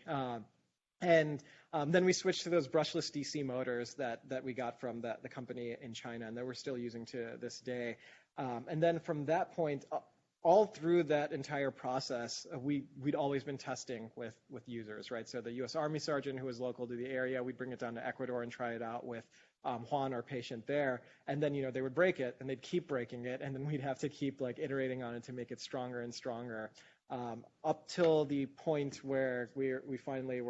And then we switched to those brushless DC motors that we got from the company in China, and that we're still using to this day. And then from that point, all through that entire process, we'd always been testing with users, right? So the U.S. Army sergeant who was local to the area, we'd bring it down to Ecuador and try it out with Juan, our patient there, and then they would break it, and they'd keep breaking it, and then we'd have to keep like iterating on it to make it stronger and stronger, up till the point where we finally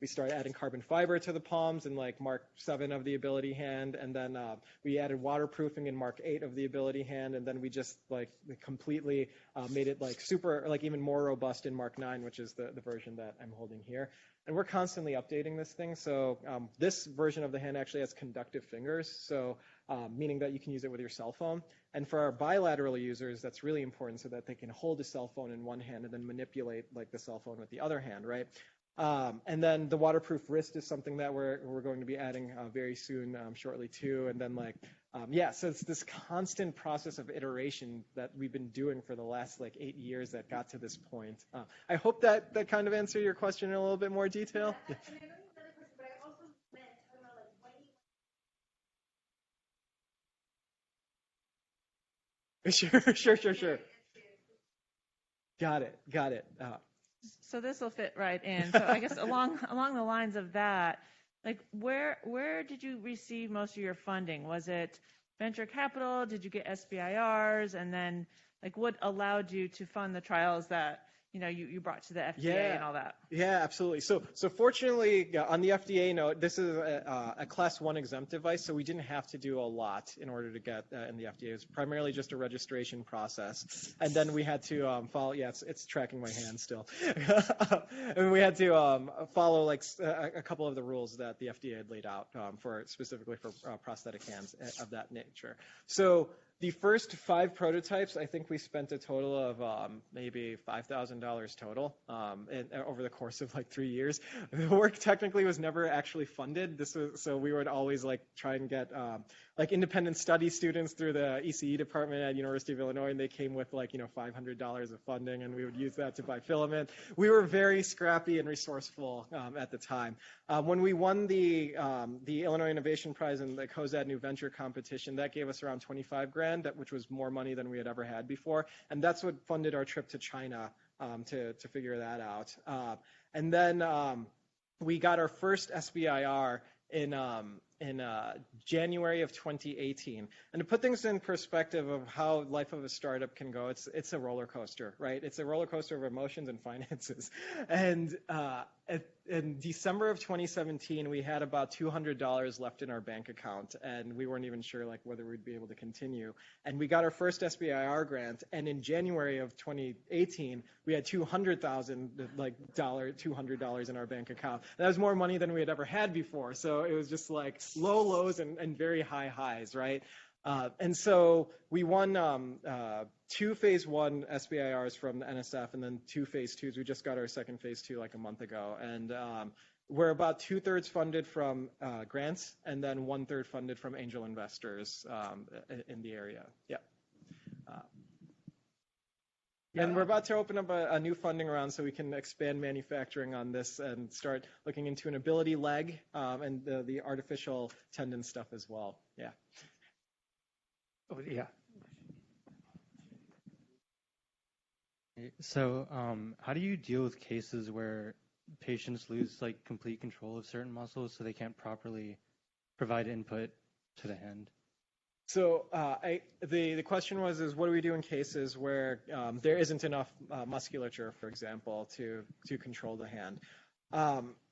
started adding carbon fiber to the palms in like Mark 7 of the ability hand, and then we added waterproofing in Mark 8 of the ability hand, and then we just like completely made it like super, like even more robust in Mark 9, which is the version that I'm holding here. And we're constantly updating this thing. So this version of the hand actually has conductive fingers, so meaning that you can use it with your cell phone. And for our bilateral users, that's really important so that they can hold a cell phone in one hand and then manipulate like the cell phone with the other hand, right? And then the waterproof wrist is something that we're going to be adding very soon, shortly too. And then so it's this constant process of iteration that we've been doing for the last like 8 years that got to this point. I hope that kind of answered your question in a little bit more detail. Yeah, and I know you have another question, but I also meant talking about like when you. Sure. Got it. So this will fit right in. So I guess along the lines of that, like where did you receive most of your funding? Was it venture capital? Did you get SBIRs? And then like what allowed you to fund the trials that you brought to the FDA and all that? Yeah, absolutely. So fortunately, on the FDA note, this is a Class 1 exempt device, so we didn't have to do a lot in order to get in the FDA. It was primarily just a registration process. And then we had to follow, it's tracking my hand still. And we had to follow like a couple of the rules that the FDA had laid out specifically for prosthetic hands of that nature. So the first 5 prototypes, I think we spent a total of maybe $5,000 total over the course of like 3 years. The work technically was never actually funded. So we would always like try and get like independent study students through the ECE department at University of Illinois, and they came with like $500 of funding, and we would use that to buy filament. We were very scrappy and resourceful at the time. When we won the Illinois Innovation Prize in the COSAD New Venture competition, that gave us around $25,000, which was more money than we had ever had before, and that's what funded our trip to China to figure that out. And then we got our first SBIR in January of 2018. And to put things in perspective of how life of a startup can go, it's a roller coaster, right? It's a roller coaster of emotions and finances. And in December of 2017, we had about $200 left in our bank account, and we weren't even sure like whether we'd be able to continue. And we got our first SBIR grant, and in January of 2018, we had $200,000 in our bank account. That was more money than we had ever had before. So it was just like low lows and very high highs, right? And so we won 2 phase 1 SBIRs from the NSF and then 2 phase 2s. We just got our second phase 2 like a month ago. And we're about 2/3 funded from grants and then 1/3 funded from angel investors in the area. Yeah. And we're about to open up a new funding round so we can expand manufacturing on this and start looking into an ability leg and the artificial tendon stuff as well. Yeah. Oh, yeah. So how do you deal with cases where patients lose like complete control of certain muscles so they can't properly provide input to the hand? So the question was what do we do in cases where there isn't enough musculature, for example, to control the hand?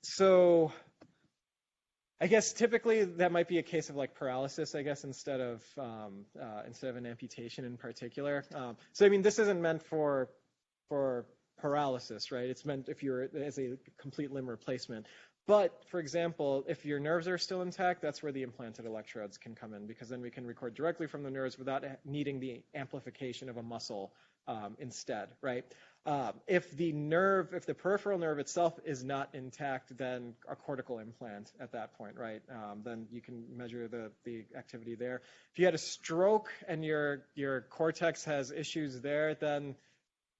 So I guess typically that might be a case of like paralysis, I guess, instead of an amputation in particular. So I mean, this isn't meant for paralysis, right? It's meant if you're as a complete limb replacement. But, for example, if your nerves are still intact, that's where the implanted electrodes can come in, because then we can record directly from the nerves without needing the amplification of a muscle instead, right? If the peripheral nerve itself is not intact, then a cortical implant at that point, right? Then you can measure the activity there. If you had a stroke and your cortex has issues there, then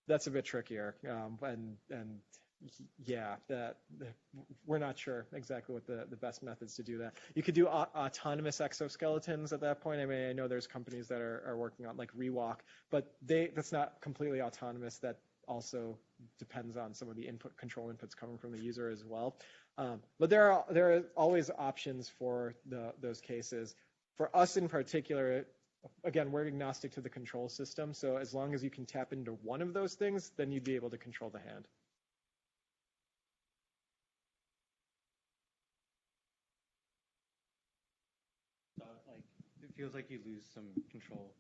that's a bit trickier. And Yeah, we're not sure exactly what the best methods to do that. You could do autonomous exoskeletons at that point. I mean, I know there's companies that are working on like Rewalk, but that's not completely autonomous. That also depends on some of the control inputs coming from the user as well. But there are always options for those cases. For us in particular, again, we're agnostic to the control system. So as long as you can tap into one of those things, then you'd be able to control the hand. It feels like you lose some control.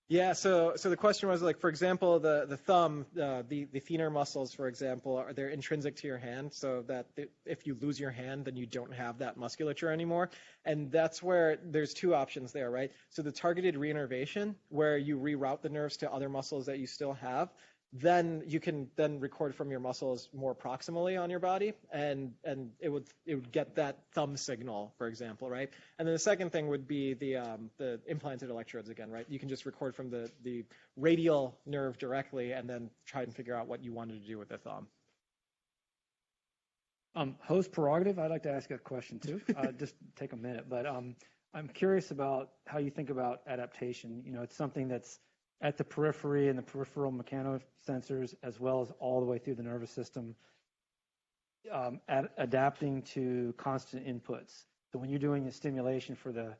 Yeah, so the question was, like, for example, the thumb, the thenar muscles, for example, they're intrinsic to your hand, so that if you lose your hand, then you don't have that musculature anymore. And that's where there's two options there, right? So the targeted reinnervation, where you reroute the nerves to other muscles that you still have, then you can then record from your muscles more proximally on your body, and it would get that thumb signal, for example, right? And then the second thing would be the implanted electrodes again, right? You can just record from the radial nerve directly, and then try and figure out what you wanted to do with the thumb. Host prerogative, I'd like to ask a question too. Just take a minute, but I'm curious about how you think about adaptation. You know, it's something that's at the periphery and the peripheral mechanosensors, as well as all the way through the nervous system, adapting to constant inputs. So when you're doing a stimulation for the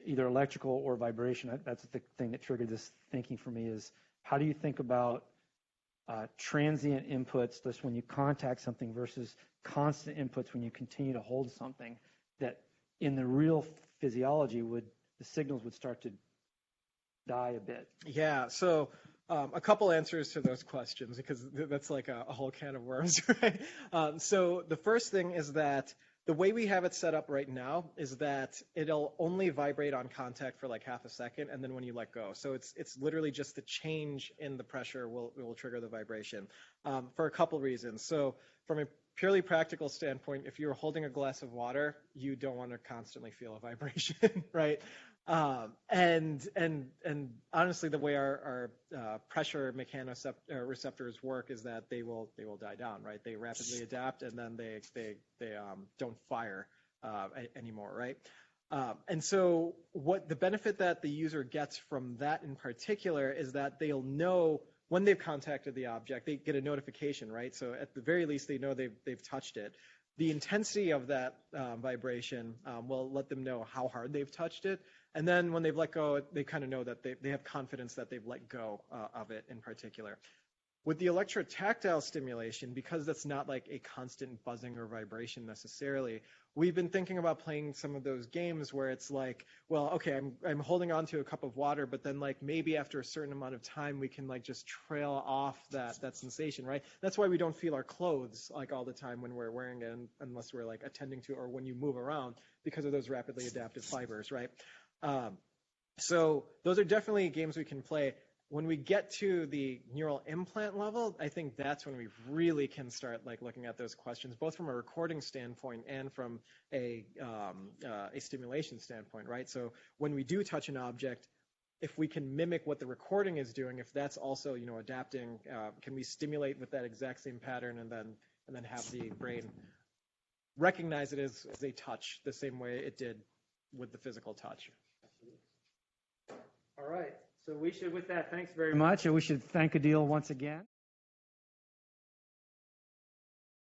either electrical or vibration, that's the thing that triggered this thinking for me is, how do you think about transient inputs, just when you contact something, versus constant inputs when you continue to hold something, that in the real physiology the signals would start to die a bit? Yeah, so a couple answers to those questions, because that's like a whole can of worms, right? So the first thing is that the way we have it set up right now is that it'll only vibrate on contact for like half a second, and then when you let go. So it's literally just the change in the pressure will trigger the vibration, for a couple reasons. So from a purely practical standpoint, if you're holding a glass of water, you don't want to constantly feel a vibration, right? And honestly, the way our pressure receptors work is that they will die down, right? They rapidly adapt, and then they don't fire anymore, right? And so what the benefit that the user gets from that in particular is that they'll know when they've contacted the object. They get a notification, right? So at the very least, they know they've touched it. The intensity of that vibration will let them know how hard they've touched it. And then when they've let go, they kind of know that they have confidence that they've let go of it in particular. With the electrotactile stimulation, because that's not like a constant buzzing or vibration necessarily, we've been thinking about playing some of those games where it's like, well, okay, I'm holding on to a cup of water, but then like maybe after a certain amount of time, we can like just trail off that sensation, right? That's why we don't feel our clothes like all the time when we're wearing it, unless we're like attending to, or when you move around, because of those rapidly adaptive fibers, right? So those are definitely games we can play. When we get to the neural implant level, I think that's when we really can start like looking at those questions, both from a recording standpoint and from a stimulation standpoint, right? So when we do touch an object, if we can mimic what the recording is doing, if that's also, you know, adapting, can we stimulate with that exact same pattern and then have the brain recognize it as a touch the same way it did with the physical touch? All right. So we should, with that, thanks very Much, and we should thank Adil once again.